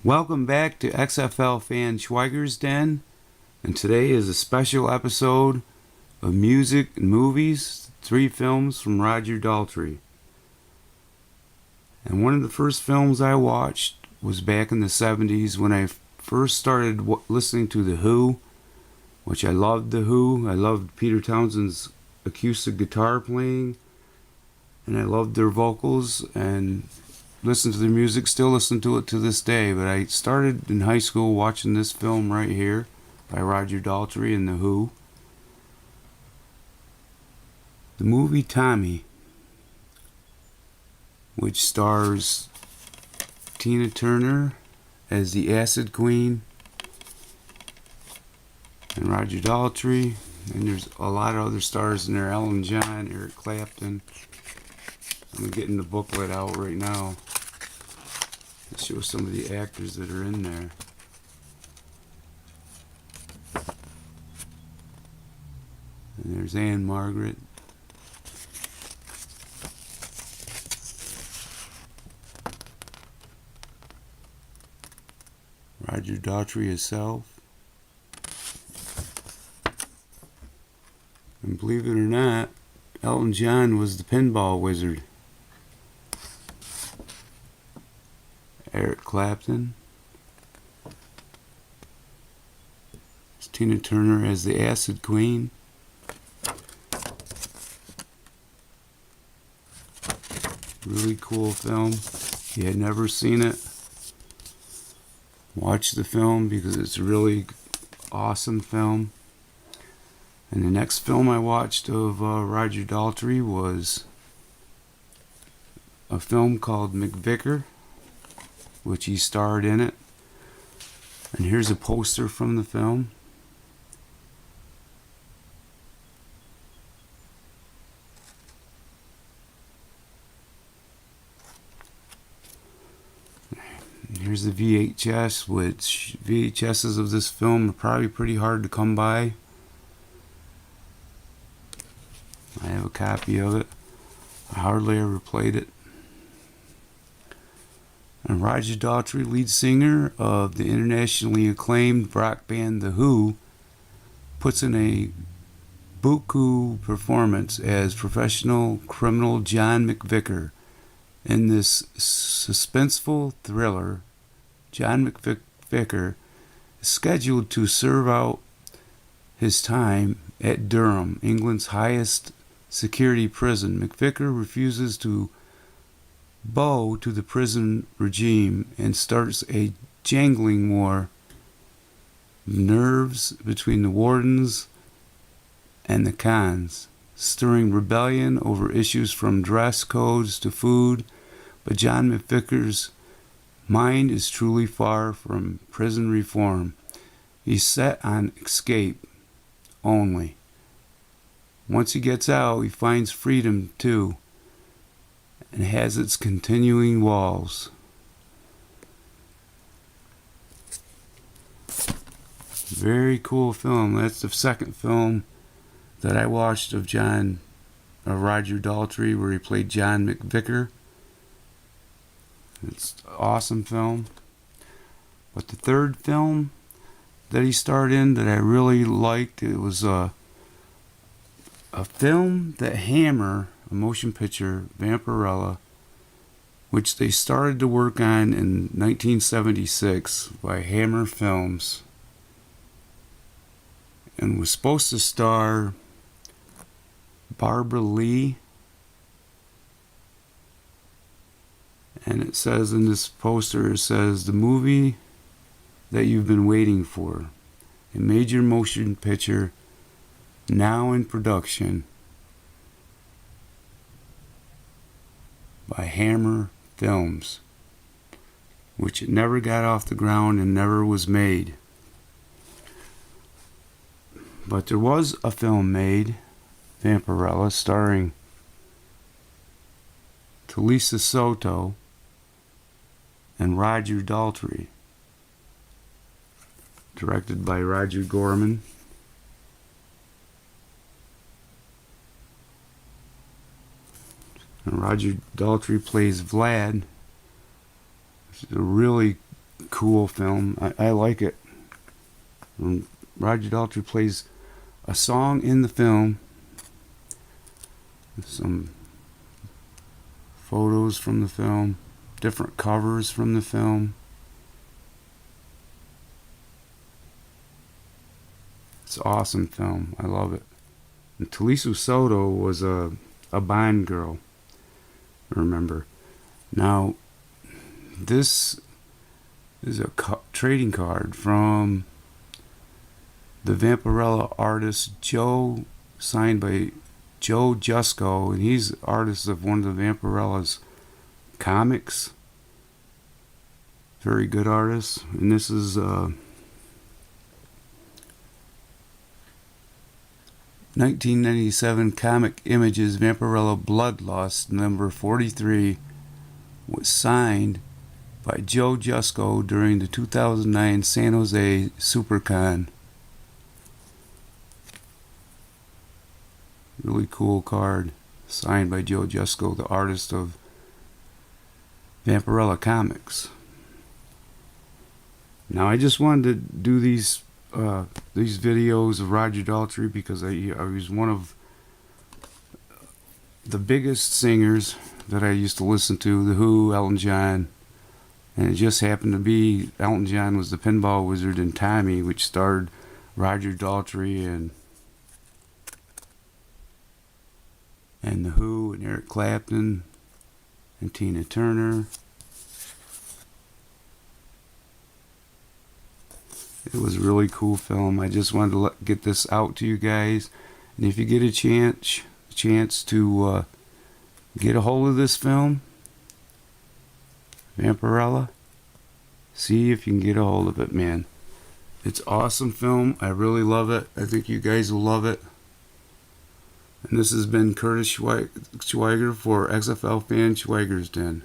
Welcome back to XFL Fan Schweiger's Den, and today is a special episode of music and movies, 3 films from Roger Daltrey. And one of the first films I watched was back in the 70s when I first started listening to The Who, which I loved The Who. I loved Peter Townshend's acoustic guitar playing, and I loved their vocals and listened to their music, still listen to it to this day. But I started in high school watching this film right here by Roger Daltrey and The Who. The movie Tommy, which stars Tina Turner as the Acid Queen and Roger Daltrey, and there's a lot of other stars in there: Elton John, Eric Clapton. I'm getting the booklet out right now to show some of the actors that are in there. And there's Anne Margaret. Roger Daltrey himself. And believe it or not, Elton John was the pinball wizard. Eric Clapton. It's Tina Turner as the Acid Queen. Really cool film. If you had never seen it, watch the film because it's a really awesome film. And the next film I watched of Roger Daltrey was a film called McVicker, which he starred in it. And here's a poster from the film. And here's the VHS, which VHSs of this film are probably pretty hard to come by. I have a copy of it. I hardly ever played it. And Roger Daltrey, lead singer of the internationally acclaimed rock band The Who, puts in a buku performance as professional criminal John McVicker. In this suspenseful thriller, John McVicker is scheduled to serve out his time at Durham, England's highest security prison. McVicker refuses to bow to the prison regime and starts a jangling war of nerves between the wardens and the cons, stirring rebellion over issues from dress codes to food. But John McVicker's mind is truly far from prison reform. He's set on escape only. Once he gets out, he finds freedom too, and has its continuing walls. Very cool film. That's the second film that I watched of Roger Daltrey, where he played John McVicker. It's an awesome film. But the third film that he starred in that I really liked, it was a film that Hammer, a motion picture, Vampirella, which they started to work on in 1976 by Hammer Films, and was supposed to star Barbara Lee. And it says in this poster, it says, the movie that you've been waiting for, a major motion picture now in production by Hammer Films, which it never got off the ground and never was made. But there was a film made, Vampirella, starring Talisa Soto and Roger Daltrey, directed by Roger Gorman. And Roger Daltrey plays Vlad. It's a really cool film. I like it. When Roger Daltrey plays a song in the film, some photos from the film, different covers from the film. It's an awesome film. I love it. And Talisa Soto was a Bond girl, I remember. Now, this is a trading card from the Vampirella artist Joe, signed by Joe Jusko, and he's the artist of one of the Vampirella's comics. Very good artist. And this is 1997 Comic Images Vampirella Bloodlust number 43, was signed by Joe Jusko during the 2009 San Jose SuperCon. Really cool card, signed by Joe Jusko, the artist of Vampirella comics. Now, I just wanted to do these videos of Roger Daltrey because I was one of the biggest singers that I used to listen to, The Who, Elton John, and it just happened to be Elton John was the Pinball Wizard in Tommy, which starred Roger Daltrey and The Who and Eric Clapton and Tina Turner. It was a really cool film. I just wanted to get this out to you guys. And if you get a chance to get a hold of this film, Vampirella, see if you can get a hold of it, man. It's an awesome film. I really love it. I think you guys will love it. And this has been Curtis Schweiger for XFL Fan Schweiger's Den.